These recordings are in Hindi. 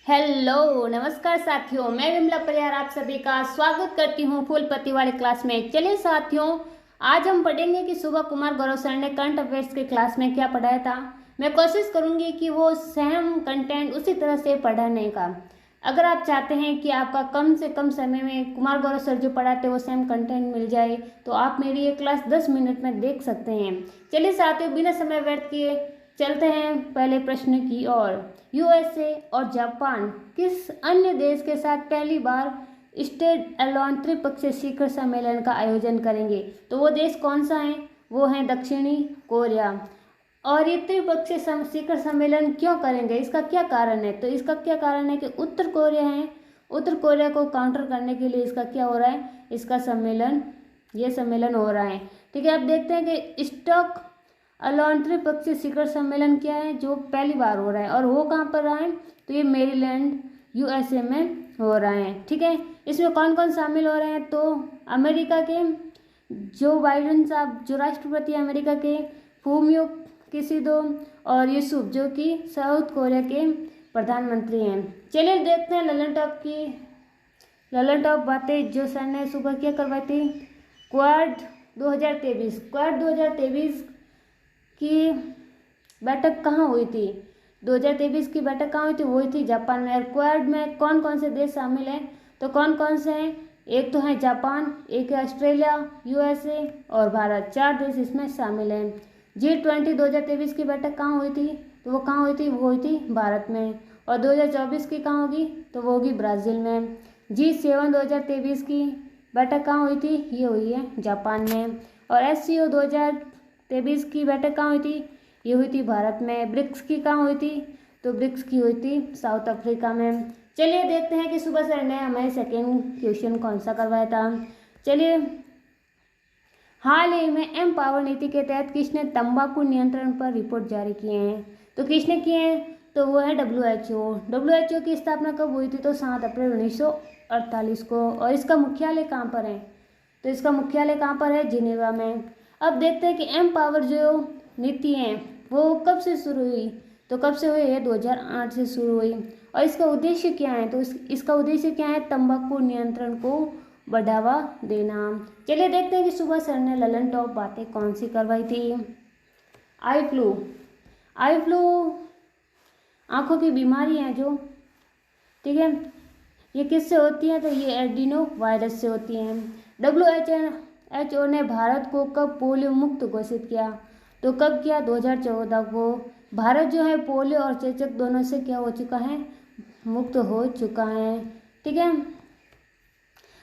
हेलो नमस्कार साथियों, मैं विमला परियार आप सभी का स्वागत करती हूँ फूलपति वाले क्लास में। चलिए साथियों, आज हम पढ़ेंगे कि सुबह कुमार गौरव सर ने करंट अफेयर्स के क्लास में क्या पढ़ाया था। मैं कोशिश करूंगी कि वो सेम कंटेंट उसी तरह से पढ़ाने का। अगर आप चाहते हैं कि आपका कम से कम समय में कुमार गौरव सर जो पढ़ाते वो सेम कंटेंट मिल जाए, तो आप मेरी ये क्लास 10 मिनट में देख सकते हैं। चलिए साथियों, बिना समय व्यर्थ किए चलते हैं पहले प्रश्न की ओर। यूएसए और जापान किस अन्य देश के साथ पहली बार स्टेट एलोन त्रिपक्षीय शिखर सम्मेलन का आयोजन करेंगे? तो वो देश कौन सा है? वो है दक्षिणी कोरिया। और ये त्रिपक्षीय शिखर सम्मेलन क्यों करेंगे, इसका क्या कारण है? तो इसका क्या कारण है कि उत्तर कोरिया है, उत्तर कोरिया को काउंटर करने के लिए इसका क्या हो रहा है, इसका सम्मेलन, ये सम्मेलन हो रहा है। ठीक है, अब देखते हैं कि स्टॉक एलोन त्रिपक्षीय शिखर सम्मेलन क्या है जो पहली बार हो रहा है और वो कहाँ पर रहा है? तो ये मेरीलैंड यूएसए में हो रहा है। ठीक है, इसमें कौन कौन शामिल हो रहे हैं? तो अमेरिका के जो बाइडेन साहब जो राष्ट्रपति अमेरिका के, फूमियो किशिदो और यूसुफ जो कि साउथ कोरिया के प्रधानमंत्री हैं। चलिए देखते हैं ललन टॉप बातें जो सर ने सुबह क्या करवाई थी। क्वाड 2023 की बैठक कहाँ हुई थी? 2023 की बैठक कहाँ हुई थी? वो हुई थी जापान में। और क्वाड में कौन कौन से देश शामिल हैं? तो कौन कौन से हैं? एक तो है जापान, एक है ऑस्ट्रेलिया, यूएसए और भारत। 4 देश इसमें शामिल हैं। G20 2023 की बैठक कहाँ हुई थी? तो वो कहाँ हुई थी? वो हुई थी भारत में। और 2024 की कहाँ होगी? तो वो होगी ब्राज़ील में। G7 2023 की बैठक कहाँ हुई थी? ये हुई है जापान में। और SCO 2023 की बैठक कहाँ हुई थी? ये हुई थी भारत में। ब्रिक्स की कहाँ हुई थी? तो ब्रिक्स की हुई थी साउथ अफ्रीका में। चलिए देखते हैं कि सुबह सर ने हमें सेकेंड क्वेश्चन कौन सा करवाया था। चलिए, हाल ही में एम पावर नीति के तहत किसने तंबाकू नियंत्रण पर रिपोर्ट जारी किए हैं? तो किसने किए हैं? तो वो है WHO की स्थापना कब हुई थी? तो 7 अप्रैल 1948 को। और इसका मुख्यालय कहाँ पर है? तो इसका मुख्यालय कहाँ पर है? जिनेवा में। अब देखते हैं कि एम पावर जो नीति है वो कब से शुरू हुई? तो कब से हुई है? 2008 से शुरू हुई। और इसका उद्देश्य क्या है? तो इसका उद्देश्य क्या है? तंबाकू नियंत्रण को बढ़ावा देना। चलिए देखते हैं कि सुबह सर ने ललन टॉप बातें कौन सी करवाई थी। आई फ्लू आंखों की बीमारी है जो, ठीक है, ये किससे होती है? तो ये एडिनो वायरस से होती हैं। WHO ने भारत को कब पोलियो मुक्त घोषित किया? तो कब किया? 2014 को। भारत जो है पोलियो और चेचक दोनों से क्या हो चुका है? मुक्त हो चुका है। ठीक है,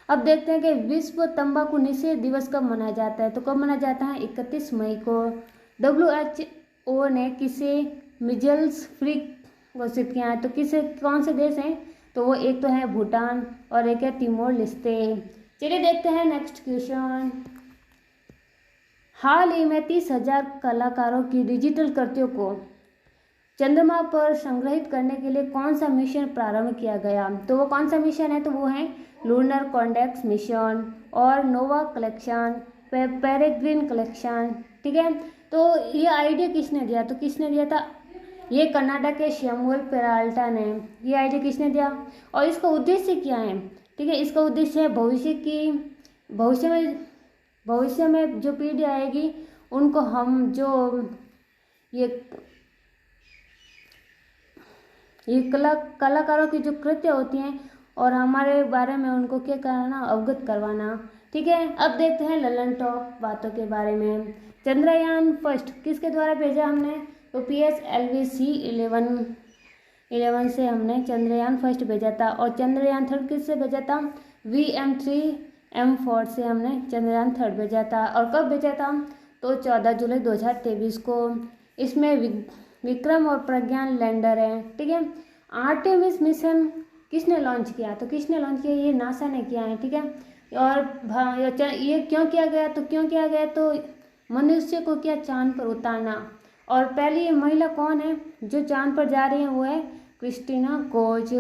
अब देखते हैं कि विश्व तंबाकू निषेध दिवस कब मनाया जाता है? तो कब मनाया जाता है? 31 मई को। WHO ने किसे मिजल्स फ्री घोषित किया है? तो किसे, कौन से देश हैं? तो वो एक तो है भूटान और एक है तिमोर लेस्ते। चलिए देखते हैं नेक्स्ट क्वेश्चन। हाल ही में 30,000 कलाकारों की डिजिटल कृतियों को चंद्रमा पर संग्रहित करने के लिए कौन सा मिशन प्रारंभ किया गया? तो वो कौन सा मिशन है? तो वो है लूनर कॉन्डेक्स मिशन और नोवा कलेक्शन, पेरेग्रीन कलेक्शन। ठीक है, तो ये आइडिया किसने दिया? तो किसने दिया था? ये कनाडा के शैमुअल पेराल्टा ने। ये आइडिया किसने दिया? और इसका उद्देश्य क्या है? ठीक है, इसका उद्देश्य है भविष्य में जो पीढ़ी आएगी उनको हम जो ये कलाकारों की जो कृत्य होती हैं और हमारे बारे में उनको क्या कराना, अवगत करवाना। ठीक है, अब देखते हैं ललन टॉप बातों के बारे में। चंद्रयान फर्स्ट किसके द्वारा भेजा हमने? तो PSLV-C11 से हमने चंद्रयान फर्स्ट भेजा था। और चंद्रयान थर्ड किससे भेजा था? VM3M4 से हमने चंद्रयान थर्ड भेजा था। और कब भेजा था? तो 14 जुलाई 2023 को। इसमें विक्रम और प्रज्ञान लैंडर है। ठीक है, आर्टेमिस मिशन किसने लॉन्च किया? तो किसने लॉन्च किया? ये नासा ने किया है। ठीक है, और ये क्यों किया गया? तो मनुष्य को क्या चांद पर उतारना। और पहली महिला कौन है जो चांद पर जा रही है? वो है क्रिस्टीना कोच।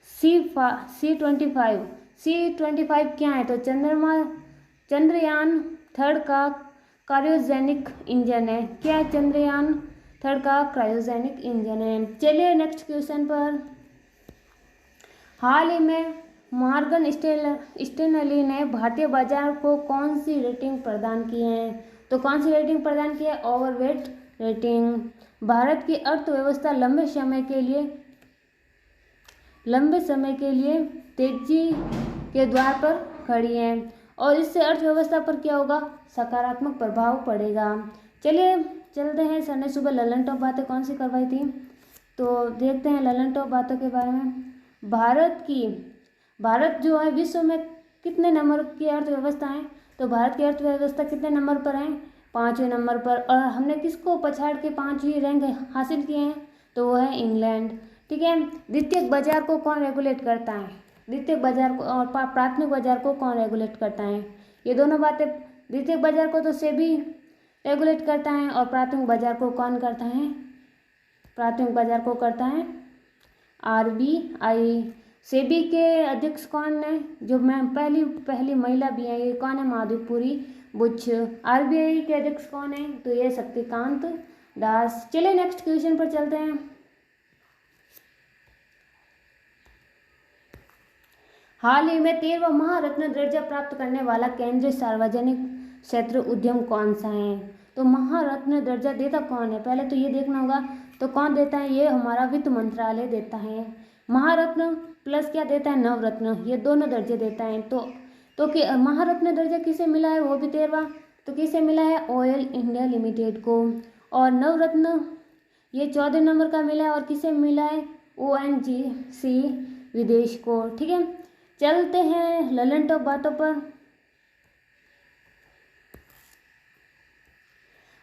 C25 क्या है? तो चंद्रयान थर्ड का क्रायोजेनिक इंजन है। क्या है? चंद्रयान थर्ड का क्रायोजेनिक इंजन है। चलिए नेक्स्ट क्वेश्चन पर। हाल ही में मॉर्गन स्टैनली ने भारतीय बाजार को कौन सी रेटिंग प्रदान की है? तो कौन सी रेटिंग प्रदान की है? Overweight rating. भारत की अर्थव्यवस्था लंबे समय के लिए तेजी के द्वार पर खड़ी है और इससे अर्थव्यवस्था पर क्या होगा? सकारात्मक प्रभाव पड़ेगा। चलिए चलते हैं। सर ने सुबह ललन टॉप बातें कौन सी करवाई थी, तो देखते हैं ललन टॉप बातों के बारे में। भारत जो है विश्व में कितने नंबर की अर्थव्यवस्था है? तो भारत की अर्थव्यवस्था कितने नंबर पर है? 5वें नंबर पर। और हमने किसको पछाड़ के 5वीं रैंक हासिल किए हैं? तो वो है इंग्लैंड। ठीक है। द्वितीयक बाजार को कौन रेगुलेट करता है? द्वितीयक बाजार को और प्राथमिक बाजार को कौन रेगुलेट करता है? ये दोनों बातें, द्वितीयक बाजार को तो सेबी रेगुलेट करता है और प्राथमिक बाजार को कौन करता है? प्राथमिक बाजार को करता है RBI। सेबी के अध्यक्ष कौन है? जो मैं पहली महिला भी है, ये कौन है? माधुपुरी बुच। RBI के अध्यक्ष कौन है? तो ये शक्तिकांत दास। चलिए नेक्स्ट क्वेश्चन पर चलते हैं। हाल ही में 13वां महारत्न दर्जा प्राप्त करने वाला केंद्रीय सार्वजनिक क्षेत्र उद्यम कौन सा है? तो महारत्न दर्जा देता कौन है? पहले तो ये देखना होगा। तो कौन देता है? ये हमारा वित्त मंत्रालय देता है। महारत्न प्लस क्या देता है? नवरत्न। ये दोनों दर्जे देता है। तो कि महारत्न दर्जा किसे मिला है? वो भी 13वां। तो किसे मिला है? ऑयल इंडिया लिमिटेड को। और नवरत्न ये 14 नंबर का मिला है और किसे मिला है? ONGC विदेश को। ठीक है। चलते हैं ललन टॉप बातों पर।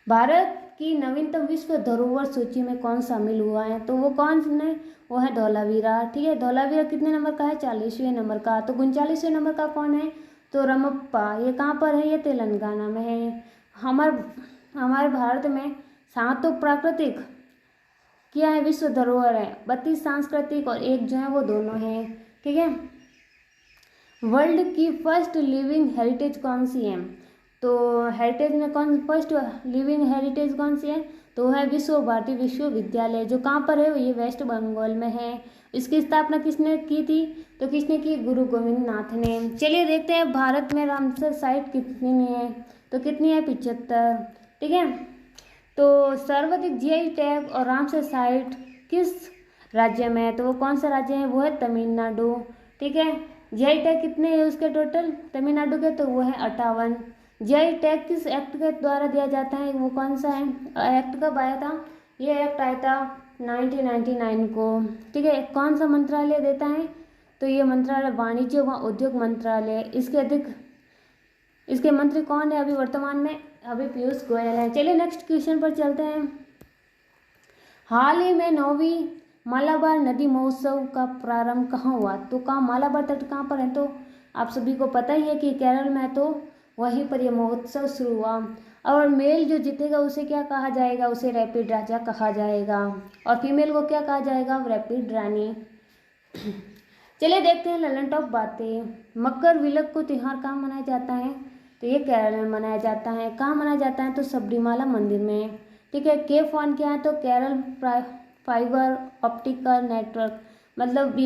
भारत की नवीनतम विश्व धरोहर सूची में कौन शामिल हुआ है? तो वो कौन है? वो है धौलावीरा। ठीक है। धौलावीरा कितने नंबर का है? 40वें नंबर का। तो 39वें नंबर का कौन है? तो रमप्पा। ये कहाँ पर है? ये तेलंगाना में है। हमारे भारत में 7 तो प्राकृतिक क्या है? विश्व धरोहर है। 32 सांस्कृतिक और 1 जो है वो दोनों हैं। ठीक है। वर्ल्ड की फर्स्ट लिविंग हेरिटेज कौन सी है? तो हेरिटेज में फर्स्ट लिविंग हेरिटेज कौन सी है? तो है विश्व भारती विश्वविद्यालय। जो कहाँ पर है? ये वेस्ट बंगाल में है। इसकी स्थापना किसने की थी? तो किसने की? गुरु गोविंद नाथ ने। चलिए देखते हैं भारत में रामसर साइट कितनी है? तो कितनी है? 75। ठीक है। तो सर्वाधिक GI टैग और रामसर साइट किस राज्य में है? तो वो कौन सा राज्य है? वो है तमिलनाडु। ठीक है। GI टैग कितने हैं उसके टोटल तमिलनाडु के? तो वो है 58। GI टैग किस एक्ट के द्वारा दिया जाता है? वो कौन सा है? एक्ट कब आया था? ये एक्ट आया था 1999 को। ठीक है। कौन सा मंत्रालय देता है? तो ये मंत्रालय वाणिज्य व उद्योग मंत्रालय। इसके मंत्री कौन है अभी वर्तमान में? अभी पीयूष गोयल है। चलिए नेक्स्ट क्वेश्चन पर चलते हैं। हाल ही में 9वीं मालाबार नदी महोत्सव का प्रारंभ कहाँ हुआ? तो कहाँ? मालाबार तट कहाँ पर है? तो आप सभी को पता ही है कि केरल में, तो वहीं पर यह महोत्सव शुरू हुआ। और मेल जो जीतेगा उसे क्या कहा जाएगा? उसे रैपिड राजा कहा जाएगा। और फीमेल को क्या कहा जाएगा? रैपिड रानी। चलिए देखते हैं ललन टॉप बातें। मकर विलक को त्योहार कहाँ मनाया जाता है? तो ये केरल में मनाया जाता है। कहाँ मनाया जाता है? तो सबरीमाला मंदिर में। ठीक है। K-FON क्या है? तो केरल फाइबर ऑप्टिकल नेटवर्क। मतलब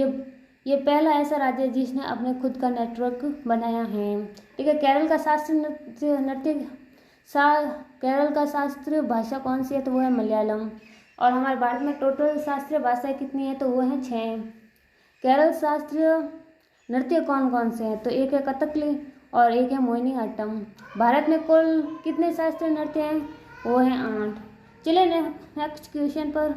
ये पहला ऐसा राज्य है जिसने अपने खुद का नेटवर्क बनाया है। ठीक है। केरल का शास्त्रीय भाषा कौन सी है? तो वो है मलयालम। और हमारे भारत में टोटल शास्त्रीय भाषाएं कितनी है? तो वो है 6। केरल शास्त्रीय नृत्य कौन कौन से हैं? तो एक है कथकली और एक है मोहिनीअट्टम। भारत में कुल कितने शास्त्रीय नृत्य हैं? वो है 8। चलिए नेक्स्ट क्वेश्चन पर।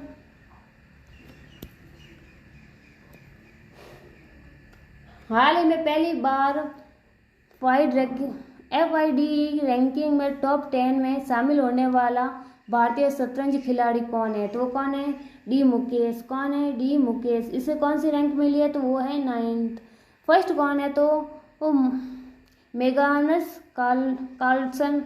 हाल ही में पहली बार FIDE रैंकिंग में टॉप 10 में शामिल होने वाला भारतीय शतरंज खिलाड़ी कौन है? तो वो कौन है? डी मुकेश। कौन है? डी मुकेश। इसे कौन सी रैंक मिली है? तो वो है 9th। फर्स्ट कौन है? तो वो मेगानस कार्लसन।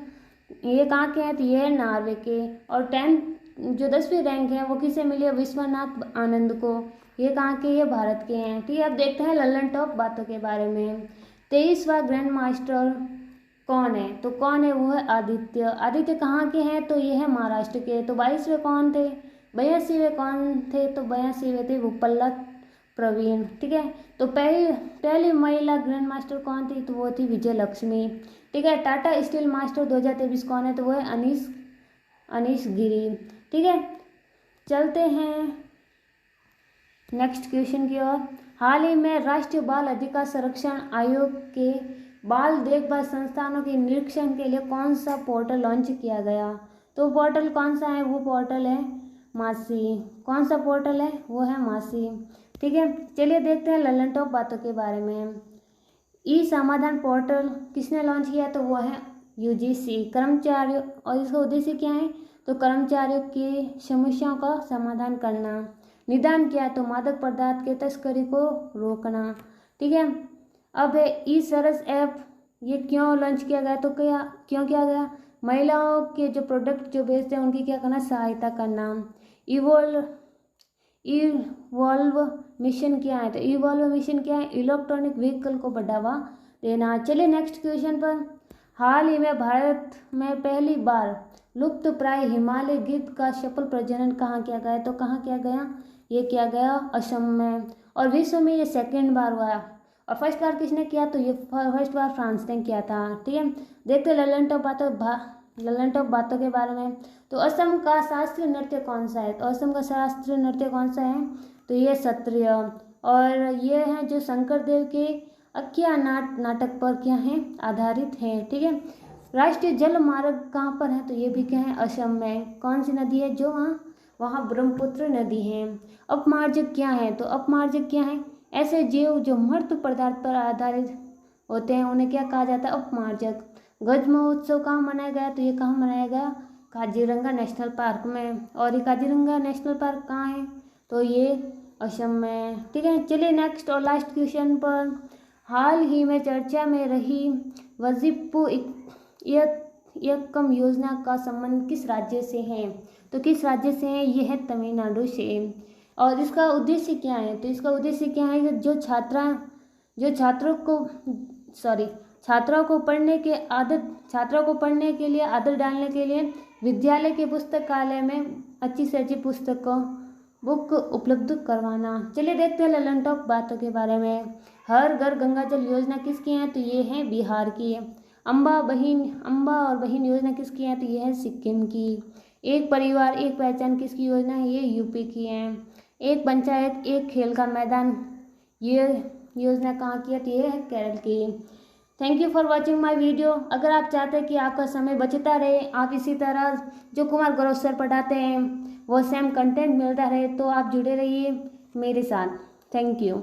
ये कहाँ के हैं? तो ये है नॉर्वे के। और 10th जो 10वीं रैंक है वो किसे मिली है? विश्वनाथ आनंद को। ये कहाँ के? ये भारत के हैं। ठीक है। अब देखते हैं ललन टॉप बातों के बारे में। 23वां ग्रैंड मास्टर कौन है? तो कौन है? वो है आदित्य। आदित्य कहाँ के हैं? तो ये है महाराष्ट्र के। तो 22वें कौन थे? 82वें कौन थे? तो 82वें थे वो प्रवीण। ठीक है, तो पहली महिला ग्रैंड मास्टर कौन थी, तो वो थी विजय लक्ष्मी। ठीक है, टाटा स्टील मास्टर 2023 कौन है, तो वो है अनीश गिरी। ठीक है, चलते हैं नेक्स्ट क्वेश्चन की ओर। हाल ही में राष्ट्रीय बाल अधिकार संरक्षण आयोग के बाल देखभाल संस्थानों के निरीक्षण के लिए कौन सा पोर्टल लॉन्च किया गया, तो पोर्टल कौन सा है, वो पोर्टल है मासी। कौन सा पोर्टल है, वो है मासी। ठीक है, चलिए देखते हैं ललन टॉप बातों के बारे में। ई समाधान पोर्टल किसने लॉन्च किया, तो वो है यूजीसी। कर्मचारियों, और इसका उद्देश्य क्या है, तो कर्मचारियों की समस्याओं का समाधान करना। निदान क्या है, तो मादक पदार्थ के तस्करी को रोकना। ठीक है, अब है ई सरस ऐप, ये क्यों लॉन्च किया गया, तो क्यों किया गया, महिलाओं के जो प्रोडक्ट जो बेचते हैं उनकी क्या करना, सहायता करना। इवॉल्व मिशन क्या है, तो इवॉल्व मिशन क्या है, इलेक्ट्रॉनिक व्हीकल को बढ़ावा देना। चलिए नेक्स्ट क्वेश्चन पर। हाल ही में भारत में पहली बार लुप्त प्राय हिमालय गिद्ध का सफल प्रजनन कहाँ किया गया, तो कहाँ किया गया, ये किया गया असम में। और विश्व में ये सेकेंड बार हुआ, और फर्स्ट बार किसने किया, तो ये फर्स्ट बार फ्रांस ने किया था। ठीक है, देखते ललन टॉप बातों के बारे में। तो असम का शास्त्रीय नृत्य कौन सा है, तो असम का शास्त्रीय नृत्य कौन सा है, तो ये सत्रिय। और ये है जो शंकर देव के अक्किया नाटक पर क्या है, आधारित है। ठीक है, राष्ट्रीय जल मार्ग कहाँ पर है, तो ये भी क्या है, असम में। कौन सी नदी है, जो वहाँ ब्रह्मपुत्र नदी है। अपमार्जक क्या है, तो अपमार्जक क्या है, ऐसे जीव जो मृत पदार्थ पर आधारित होते हैं उन्हें क्या कहा जाता है, अपमार्जक। गज महोत्सव कहाँ मनाया गया, तो ये कहाँ मनाया गया, काजीरंगा नेशनल पार्क में। और ये काजीरंगा नेशनल पार्क कहाँ है, तो ये असम में। ठीक है, चलिए नेक्स्ट और लास्ट क्वेश्चन पर। हाल ही में चर्चा में रही वजीपू यक्कम योजना का संबंध किस राज्य से है, तो किस राज्य से है, ये है तमिलनाडु से। और इसका उद्देश्य क्या है, तो इसका उद्देश्य क्या है कि छात्रों को पढ़ने के लिए आदत डालने के लिए विद्यालय के पुस्तकालय में अच्छी से अच्छी बुक उपलब्ध करवाना। चलिए देखते हैं ललन टॉप बातों के बारे में। हर घर गंगा जल योजना किसकी है, तो ये है बिहार की। अम्बा और बहिन योजना किसकी है, तो ये है सिक्किम की। एक परिवार एक पहचान किसकी योजना है, ये यूपी की है। एक पंचायत एक खेल का मैदान, ये योजना कहाँ की है, तो ये है केरल की। Thank you for watching my video. अगर आप चाहते हैं कि आपका समय बचता रहे, आप इसी तरह जो कुमार गौरव सर पढ़ाते हैं वो सेम कंटेंट मिलता रहे, तो आप जुड़े रहिए मेरे साथ। Thank you.